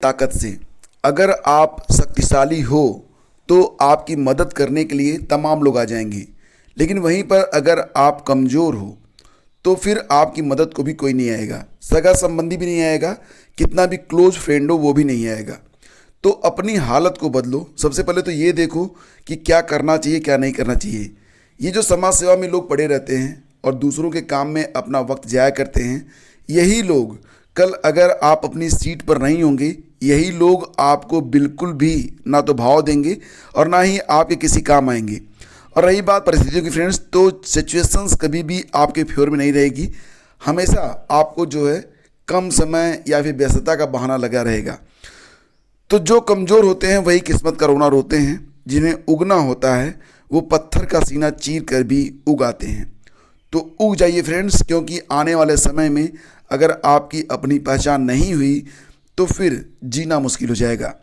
ताकत से। अगर आप शक्तिशाली हो तो आपकी मदद करने के लिए तमाम लोग आ जाएंगे, लेकिन वहीं पर अगर आप कमज़ोर हो तो फिर आपकी मदद को भी कोई नहीं आएगा, सगा संबंधी भी नहीं आएगा, कितना भी क्लोज फ्रेंड हो वो भी नहीं आएगा। तो अपनी हालत को बदलो। सबसे पहले तो ये देखो कि क्या करना चाहिए क्या नहीं करना चाहिए। ये जो समाज सेवा में लोग पड़े रहते हैं और दूसरों के काम में अपना वक्त जाया करते हैं, यही लोग कल अगर आप अपनी सीट पर नहीं होंगे, यही लोग आपको बिल्कुल भी ना तो भाव देंगे और ना ही आपके किसी काम आएंगे। और रही बात परिस्थितियों की फ्रेंड्स, तो सिचुएशंस कभी भी आपके फेवर में नहीं रहेगी। हमेशा आपको जो है कम समय या फिर व्यस्तता का बहाना लगा रहेगा। तो जो कमज़ोर होते हैं वही किस्मत का रोना रोते हैं, जिन्हें उगना होता है वो पत्थर का सीना चीर कर भी उगाते हैं। तो उग जाइए फ्रेंड्स, क्योंकि आने वाले समय में अगर आपकी अपनी पहचान नहीं हुई तो फिर जीना मुश्किल हो जाएगा।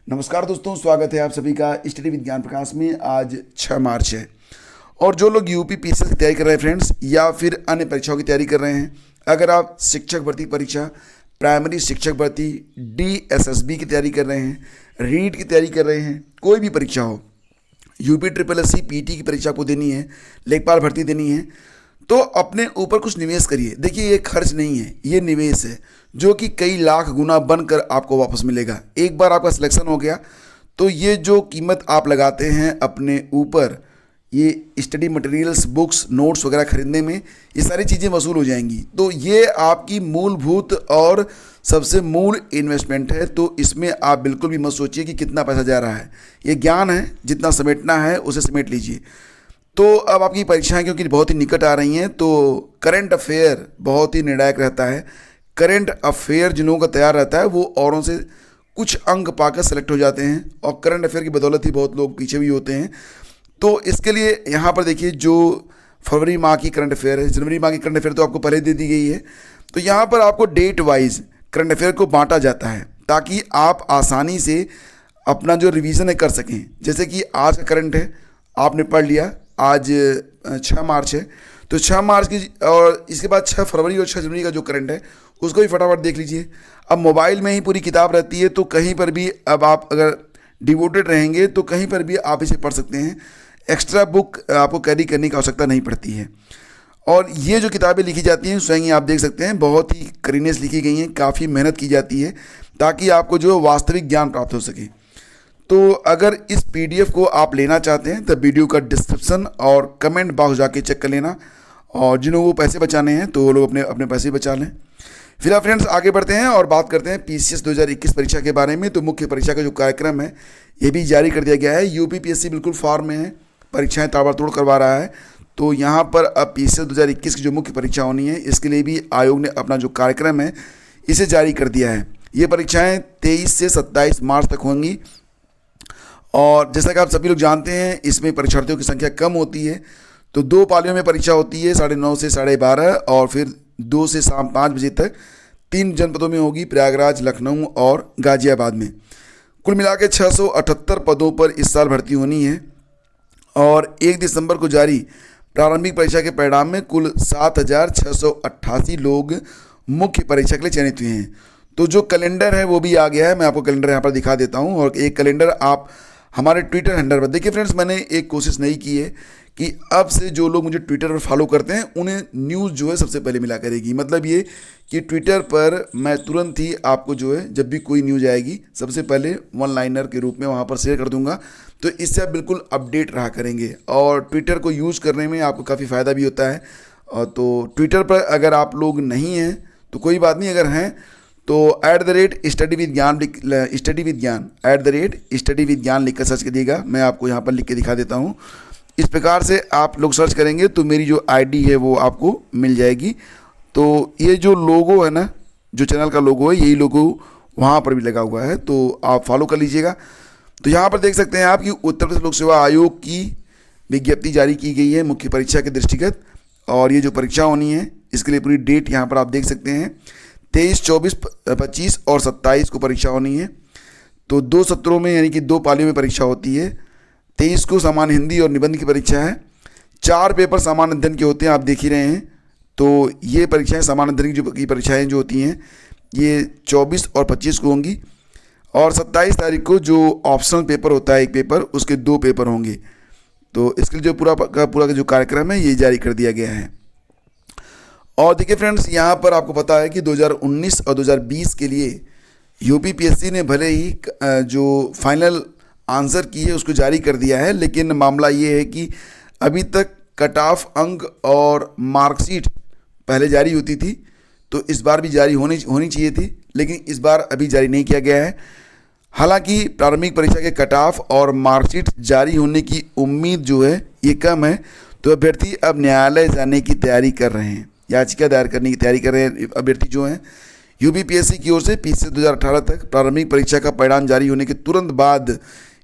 नमस्कार दोस्तों, स्वागत है आप सभी का स्टडी विद ज्ञान प्रकाश में। आज 6 मार्च है और जो लोग यूपी पीसीएस की तैयारी कर रहे हैं फ्रेंड्स, या फिर अन्य परीक्षाओं की तैयारी कर रहे हैं, अगर आप शिक्षक भर्ती परीक्षा, प्राइमरी शिक्षक भर्ती, डीएसएसबी की तैयारी कर रहे हैं, रीट की तैयारी कर रहे हैं, कोई भी परीक्षा हो, यूपी ट्रिपल एससी पीटी की परीक्षा को देनी है, लेखपाल भर्ती देनी है, तो अपने ऊपर कुछ निवेश करिए। देखिए, ये खर्च नहीं है, ये निवेश है जो कि कई लाख गुना बनकर आपको वापस मिलेगा। एक बार आपका सिलेक्शन हो गया तो ये जो कीमत आप लगाते हैं अपने ऊपर, ये स्टडी मटेरियल्स, बुक्स, नोट्स वगैरह खरीदने में, ये सारी चीज़ें वसूल हो जाएंगी। तो ये आपकी मूलभूत और सबसे मूल इन्वेस्टमेंट है। तो इसमें आप बिल्कुल भी मत सोचिए कि कितना पैसा जा रहा है। ये ज्ञान है, जितना समेटना है उसे समेट लीजिए। तो अब आपकी परीक्षाएं क्योंकि बहुत ही निकट आ रही हैं, तो करंट अफेयर बहुत ही निर्णायक रहता है। करंट अफेयर जिन लोगों का तैयार रहता है वो औरों से कुछ अंक पाकर सेलेक्ट हो जाते हैं, और करंट अफेयर की बदौलत ही बहुत लोग पीछे भी होते हैं। तो इसके लिए यहाँ पर देखिए, जो फरवरी माह की करंट अफेयर है, जनवरी माह की करंट अफेयर तो आपको पहले दे दी गई है। तो यहाँ पर आपको डेट वाइज करंट अफेयर को बांटा जाता है ताकि आप आसानी से अपना जो रिवीजन है कर सकें। जैसे कि आज का करंट है, आपने पढ़ लिया, आज 6 मार्च है, तो 6 मार्च की, और इसके बाद 6 फरवरी और 6 जनवरी का जो करंट है उसको भी फटाफट देख लीजिए। अब मोबाइल में ही पूरी किताब रहती है, तो कहीं पर भी अब आप अगर डिवोटेड रहेंगे तो कहीं पर भी आप इसे पढ़ सकते हैं। एक्स्ट्रा बुक आपको कैरी करने की आवश्यकता नहीं पड़ती है। और ये जो किताबें लिखी जाती हैं स्वयं ही आप देख सकते हैं, बहुत ही करीने से लिखी गई हैं, काफ़ी मेहनत की जाती है ताकि आपको जो वास्तविक ज्ञान प्राप्त हो सके। तो अगर इस पीडीएफ को आप लेना चाहते हैं तो वीडियो का डिस्क्रिप्शन और कमेंट बॉक्स जाके चेक कर लेना, और जिन्होंने वो पैसे बचाने हैं तो वो लोग अपने अपने पैसे बचा लें। फिर आप फ्रेंड्स आगे बढ़ते हैं और बात करते हैं पीसीएस 2021 परीक्षा के बारे में। तो मुख्य परीक्षा का जो कार्यक्रम है ये भी जारी कर दिया गया है। यूपी पीएससी बिल्कुल फॉर्म में है, परीक्षाएं ताबड़तोड़ करवा रहा है। तो यहाँ पर अब पीसीएस 2021 की जो मुख्य परीक्षा होनी है, इसके लिए भी आयोग ने अपना जो कार्यक्रम है इसे जारी कर दिया है। ये परीक्षाएँ 23 से 27 मार्च तक होंगी, और जैसा कि आप सभी लोग जानते हैं इसमें परीक्षार्थियों की संख्या कम होती है। तो 2 पालियों में परीक्षा होती है, 9:30 से 12:30, और फिर 2 से शाम 5 बजे तक 3 जनपदों में होगी, प्रयागराज, लखनऊ और गाजियाबाद में। कुल मिला के 678 पदों पर इस साल भर्ती होनी है, और 1 दिसंबर को जारी प्रारंभिक परीक्षा के परिणाम में कुल 7,688 लोग मुख्य परीक्षा के लिए चयनित हुए हैं। तो जो कैलेंडर है वो भी आ गया है, मैं आपको कैलेंडर यहाँ पर दिखा देता हूँ। और एक कैलेंडर आप हमारे ट्विटर हैंडल पर देखिए फ्रेंड्स, मैंने एक कोशिश नहीं की है कि अब से जो लोग मुझे ट्विटर पर फॉलो करते हैं उन्हें न्यूज़ जो है सबसे पहले मिला करेगी। मतलब ये कि ट्विटर पर मैं तुरंत ही आपको जो है जब भी कोई न्यूज़ आएगी सबसे पहले वन लाइनर के रूप में वहाँ पर शेयर कर दूंगा। तो इससे आप बिल्कुल अपडेट रहा करेंगे, और ट्विटर को यूज़ करने में आपको काफ़ी फ़ायदा भी होता है। और तो ट्विटर पर अगर आप लोग नहीं हैं तो कोई बात नहीं, अगर हैं तो @स्टडी विद ज्ञान स्टडी विद ज्ञान लिख कर सर्च करिएगा। मैं आपको यहाँ पर लिख के दिखा देता हूँ। इस प्रकार से आप लोग सर्च करेंगे तो मेरी जो आईडी है वो आपको मिल जाएगी। तो ये जो लोगो है ना, जो चैनल का लोगो है, यही लोगो वहाँ पर भी लगा हुआ है, तो आप फॉलो कर लीजिएगा। तो यहाँ पर देख सकते हैं आप कि उत्तर प्रदेश लोक सेवा आयोग की विज्ञप्ति जारी की गई है मुख्य परीक्षा के दृष्टिगत, और ये जो परीक्षा होनी है इसके लिए पूरी डेट यहाँ पर आप देख सकते हैं। 23, 24, 25 और 27 को परीक्षा होनी है। तो 2 सत्रों में यानी कि 2 पालियों में परीक्षा होती है। 23 को सामान्य हिंदी और निबंध की परीक्षा है। 4 पेपर सामान्य अध्ययन के होते हैं, आप देख ही रहे हैं। तो ये परीक्षाएं सामान्य अध्ययन की परीक्षाएं जो होती हैं ये 24 और 25 को होंगी। और 27 तारीख को जो ऑप्शनल पेपर होता है, एक पेपर, उसके 2 पेपर होंगे। तो इसके लिए जो पूरा का जो कार्यक्रम है ये जारी कर दिया गया है। और देखिए फ्रेंड्स, यहाँ पर आपको पता है कि 2019 और 2020 के लिए यूपीपीएससी ने भले ही जो फाइनल आंसर की है उसको जारी कर दिया है, लेकिन मामला ये है कि अभी तक कट ऑफ अंक और मार्कशीट पहले जारी होती थी, तो इस बार भी जारी होनी चाहिए थी, लेकिन इस बार अभी जारी नहीं किया गया है। हालांकि प्रारंभिक परीक्षा के कट ऑफ और मार्कशीट जारी होने की उम्मीद जो है ये कम है, तो अभ्यर्थी अब न्यायालय जाने की तैयारी कर रहे हैं, याचिका दायर करने की तैयारी कर रहे हैं अभ्यर्थी जो हैं। यूपीपीएससी की ओर से 20 से 2018 तक प्रारंभिक परीक्षा का परिणाम जारी होने के तुरंत बाद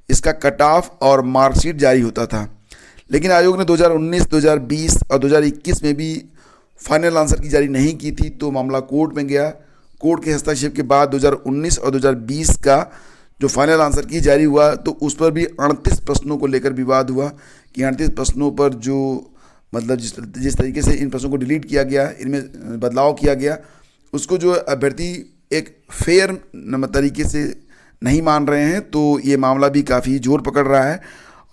इसका कट ऑफ और मार्कशीट जारी होता था, लेकिन आयोग ने 2019, 2020 और 2021 में भी फाइनल आंसर की जारी नहीं की थी, तो मामला कोर्ट में गया। कोर्ट के हस्तक्षेप के बाद 2019 और 2020 का जो फाइनल आंसर की जारी हुआ, तो उस पर भी 38 प्रश्नों को लेकर विवाद हुआ कि 38 प्रश्नों पर जो मतलब जिस तरीके से इन प्रश्नों को डिलीट किया गया, इनमें बदलाव किया गया, उसको जो अभ्यर्थी एक फेयर तरीके से नहीं मान रहे हैं, तो ये मामला भी काफ़ी जोर पकड़ रहा है।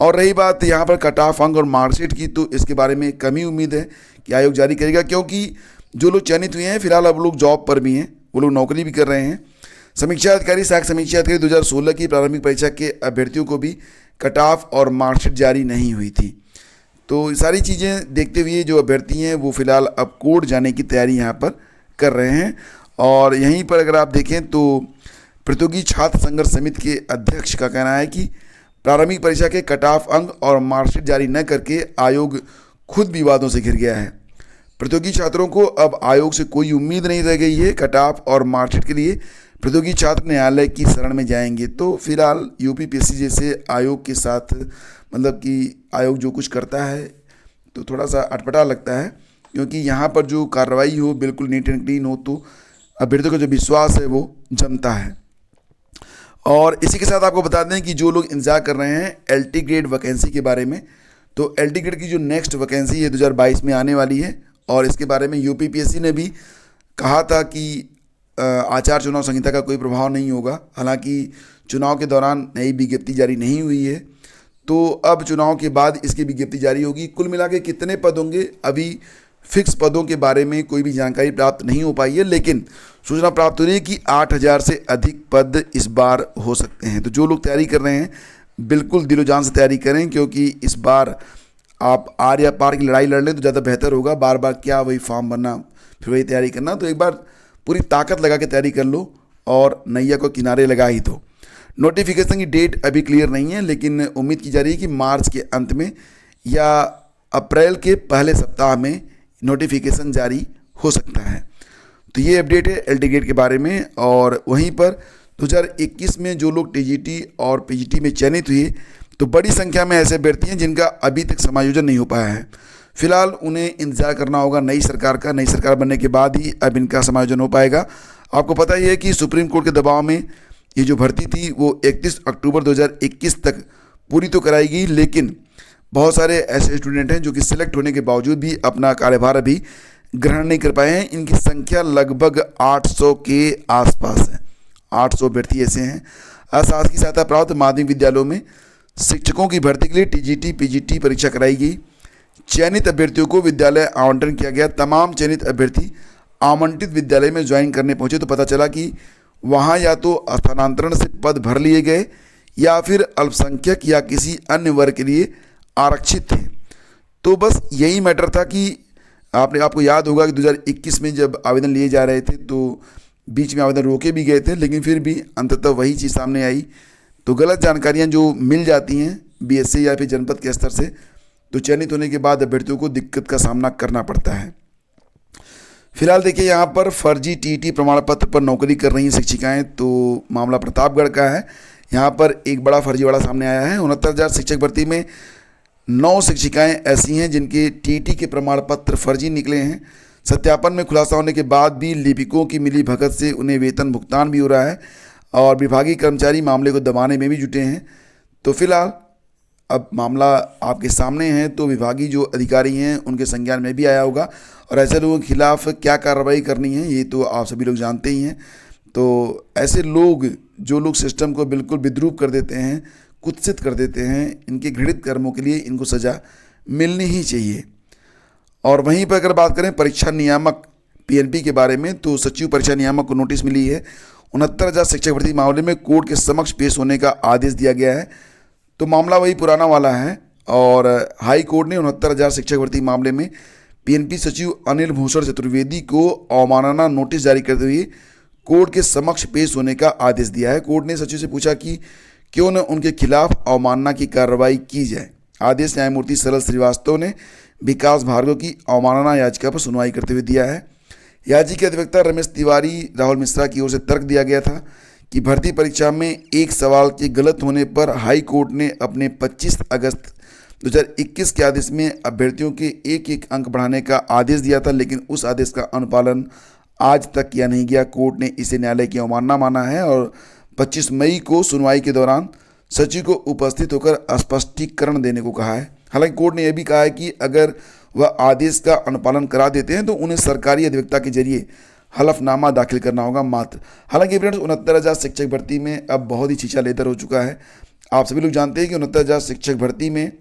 और रही बात यहाँ पर कट ऑफ अंक और मार्कशीट की, तो इसके बारे में कम ही उम्मीद है कि आयोग जारी करेगा, क्योंकि जो लोग चयनित हुए हैं फिलहाल अब लोग जॉब पर भी हैं, वो लोग नौकरी भी कर रहे हैं। समीक्षा अधिकारी साख समीक्षा अधिकारी 2016 की प्रारंभिक परीक्षा के अभ्यर्थियों को भी कट ऑफ और मार्कशीट जारी नहीं हुई थी। तो सारी चीज़ें देखते हुए जो अभ्यर्थी हैं वो फिलहाल अब कोर्ट जाने की तैयारी यहाँ पर कर रहे हैं। और यहीं पर अगर आप देखें तो प्रतियोगी छात्र संघर्ष समिति के अध्यक्ष का कहना है कि प्रारंभिक परीक्षा के कट ऑफ अंक और मार्कशीट जारी न करके आयोग खुद विवादों से घिर गया है। प्रतियोगी छात्रों को अब आयोग से कोई उम्मीद नहीं रह गई है। कट ऑफ और मार्कशीट के लिए प्रतियोगी छात्र न्यायालय की शरण में जाएंगे। तो फिलहाल यूपीपीएससी जैसे आयोग के साथ मतलब कि आयोग जो कुछ करता है तो थोड़ा सा अटपटा लगता है, क्योंकि यहाँ पर जो कार्रवाई हो बिल्कुल नीट एंड क्लीन हो तो अभ्यर्थियों का जो विश्वास है वो जमता है। और इसी के साथ आपको बता दें कि जो लोग इंतजार कर रहे हैं एलटी ग्रेड वैकेंसी के बारे में, तो एलटी ग्रेड की जो नेक्स्ट वैकेंसी है 2022 में आने वाली है, और इसके बारे में यूपीपीएससी ने भी कहा था कि आचार चुनाव संहिता का कोई प्रभाव नहीं होगा। हालांकि चुनाव के दौरान नई विज्ञप्ति जारी नहीं हुई है, तो अब चुनाव के बाद इसकी विज्ञप्ति जारी होगी। कुल मिला के कितने पद होंगे, अभी फिक्स पदों के बारे में कोई भी जानकारी प्राप्त नहीं हो पाई है, लेकिन सूचना प्राप्त हो रही है कि 8000 से अधिक पद इस बार हो सकते हैं। तो जो लोग तैयारी कर रहे हैं बिल्कुल दिलो जान से तैयारी करें, क्योंकि इस बार आप आर या पार की लड़ाई लड़ लें तो ज़्यादा बेहतर होगा। बार बार क्या वही फॉर्म भरना फिर वही तैयारी करना, तो एक बार पूरी ताकत लगा के तैयारी कर लो और नैया को किनारे लगा ही दो। नोटिफिकेशन की डेट अभी क्लियर नहीं है, लेकिन उम्मीद की जा रही है कि मार्च के अंत में या अप्रैल के पहले सप्ताह में नोटिफिकेशन जारी हो सकता है। तो ये अपडेट है एलटी ग्रेड के बारे में। और वहीं पर 2021 में जो लोग टीजीटी और पीजीटी में चयनित हुए, तो बड़ी संख्या में ऐसे अभ्यर्थी हैं जिनका अभी तक समायोजन नहीं हो पाया है। फिलहाल उन्हें इंतजार करना होगा नई सरकार का। नई सरकार बनने के बाद ही अब इनका समायोजन हो पाएगा। आपको पता ही है कि सुप्रीम कोर्ट के दबाव में ये जो भर्ती थी वो 31 अक्टूबर 2021 तक पूरी तो कराई गई, लेकिन बहुत सारे ऐसे स्टूडेंट हैं जो कि सिलेक्ट होने के बावजूद भी अपना कार्यभार अभी ग्रहण नहीं कर पाए हैं। इनकी संख्या लगभग 800 के आसपास है। 800 अभ्यर्थी ऐसे हैं। अशासकीय सहायता प्राप्त माध्यमिक विद्यालयों में शिक्षकों की भर्ती के लिए टीजीटी पीजीटी परीक्षा कराई गई। चयनित अभ्यर्थियों को विद्यालय आवंटन किया गया। तमाम चयनित अभ्यर्थी आवंटित विद्यालय में ज्वाइन करने पहुंचे तो पता चला कि वहां या तो स्थानांतरण से पद भर लिए गए या फिर अल्पसंख्यक या किसी अन्य वर्ग के लिए आरक्षित थे। तो बस यही मैटर था कि आपको याद होगा कि 2021 में जब आवेदन लिए जा रहे थे तो बीच में आवेदन रोके भी गए थे, लेकिन फिर भी अंततः वही चीज़ सामने आई। तो गलत जानकारियां जो मिल जाती हैं बीएससी या फिर जनपद के स्तर से, तो चयनित होने के बाद अभ्यर्थियों को दिक्कत का सामना करना पड़ता है। फिलहाल देखिए यहाँ पर फर्जी टीटी प्रमाण पत्र पर नौकरी कर रही हैं शिक्षिकाएं। तो मामला प्रतापगढ़ का है। यहाँ पर एक बड़ा फर्जीवाड़ा सामने आया है। 69,000 शिक्षक भर्ती में 9 शिक्षिकाएं ऐसी हैं जिनके टीटी के प्रमाण पत्र फर्जी निकले हैं। सत्यापन में खुलासा होने के बाद भी लिपिकों की मिली भगत से उन्हें वेतन भुगतान भी हो रहा है और विभागीय कर्मचारी मामले को दबाने में भी जुटे हैं। तो फिलहाल अब मामला आपके सामने है, तो विभागीय जो अधिकारी हैं उनके संज्ञान में भी आया होगा और ऐसे लोगों के खिलाफ क्या कार्रवाई करनी है ये तो आप सभी लोग जानते ही हैं। तो ऐसे लोग जो लोग सिस्टम को बिल्कुल विद्रूप कर देते हैं, कुत्सित कर देते हैं, इनके घृणित कर्मों के लिए इनको सज़ा मिलनी ही चाहिए। और वहीं पर अगर बात करें परीक्षा नियामक पीएनपी के बारे में, तो सचिव परीक्षा नियामक को नोटिस मिली है। 69,000 शिक्षक भर्ती मामले में कोर्ट के समक्ष पेश होने का आदेश दिया गया है। तो मामला वही पुराना वाला है और हाई कोर्ट ने 69,000 शिक्षक भर्ती मामले में पीएनपी सचिव अनिल भूषण चतुर्वेदी को अवमानना नोटिस जारी करते हुए कोर्ट के समक्ष पेश होने का आदेश दिया है। कोर्ट ने सचिव से पूछा कि क्यों न उनके खिलाफ अवमानना की कार्रवाई की जाए। आदेश न्यायमूर्ति सरल श्रीवास्तव ने विकास भार्गव की अवमानना याचिका पर सुनवाई करते हुए दिया है। याचिका के अधिवक्ता रमेश तिवारी राहुल मिश्रा की ओर से तर्क दिया गया था कि भर्ती परीक्षा में एक सवाल के गलत होने पर हाई कोर्ट ने अपने 25 अगस्त 2021 के आदेश में अभ्यर्थियों के एक एक अंक बढ़ाने का आदेश दिया था, लेकिन उस आदेश का अनुपालन आज तक किया नहीं गया। कोर्ट ने इसे न्यायालय की अवमानना माना है और 25 मई को सुनवाई के दौरान सचिव को उपस्थित होकर स्पष्टीकरण देने को कहा है। हालांकि कोर्ट ने यह भी कहा है कि अगर वह आदेश का अनुपालन करा देते हैं तो उन्हें सरकारी अधिवक्ता के जरिए हलफनामा दाखिल करना होगा मात्र। हालांकि फ्रेंड्स 69,000 शिक्षक भर्ती में अब बहुत ही छीछा लेदर हो चुका है। आप सभी लोग जानते हैं कि 69,000 शिक्षक भर्ती में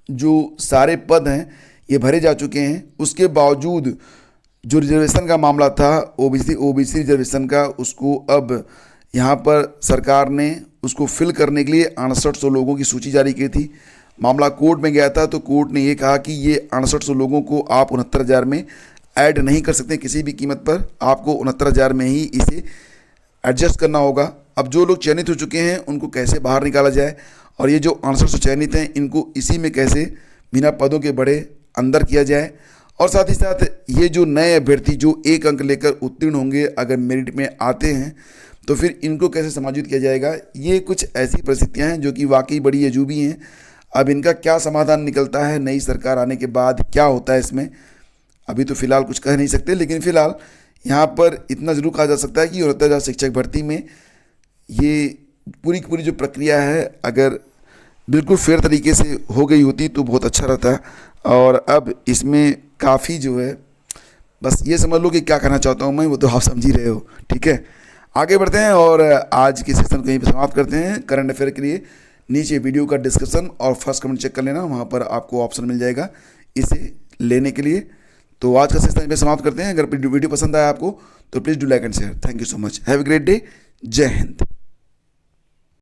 जो सारे पद हैं ये भरे जा चुके हैं। उसके बावजूद जो रिजर्वेशन का मामला था ओबीसी रिजर्वेशन का, उसको अब यहाँ पर सरकार ने उसको फिल करने के लिए 6800 लोगों की सूची जारी की थी। मामला कोर्ट में गया था तो कोर्ट ने ये कहा कि ये 6800 लोगों को आप 69,000 में ऐड नहीं कर सकते किसी भी कीमत पर, आपको 69,000 में ही इसे एडजस्ट करना होगा। अब जो लोग चयनित हो चुके हैं उनको कैसे बाहर निकाला जाए और ये जो 6800 चयनित हैं इनको इसी में कैसे बिना पदों के बढ़े अंदर किया जाए, और साथ ही साथ ये जो नए अभ्यर्थी जो एक अंक लेकर उत्तीर्ण होंगे अगर मेरिट में आते हैं तो फिर इनको कैसे समायोजित किया जाएगा। ये कुछ ऐसी परिस्थितियाँ हैं जो कि वाकई बड़ी अजूबी हैं। अब इनका क्या समाधान निकलता है, नई सरकार आने के बाद क्या होता है इसमें, अभी तो फिलहाल कुछ कह नहीं सकते। लेकिन फिलहाल यहाँ पर इतना ज़रूर कहा जा सकता है कि 69,000 शिक्षक भर्ती में ये पूरी की पूरी जो प्रक्रिया है अगर बिल्कुल फेयर तरीके से हो गई होती तो बहुत अच्छा रहता। और अब इसमें काफ़ी जो है, बस ये समझ लो कि क्या कहना चाहता हूँ मैं, वो तो आप समझ ही रहे हो। ठीक है, आगे बढ़ते हैं और आज के सेशन को यहीं पर समाप्त करते हैं। करंट अफेयर के लिए नीचे वीडियो का डिस्क्रिप्शन और फर्स्ट कमेंट चेक कर लेना, वहाँ पर आपको ऑप्शन मिल जाएगा इसे लेने के लिए। तो आज का सेशन यहीं पे समाप्त करते हैं। अगर वीडियो पसंद आया आपको तो please do like and share. Thank you so much. Have a great day. जय हिंद।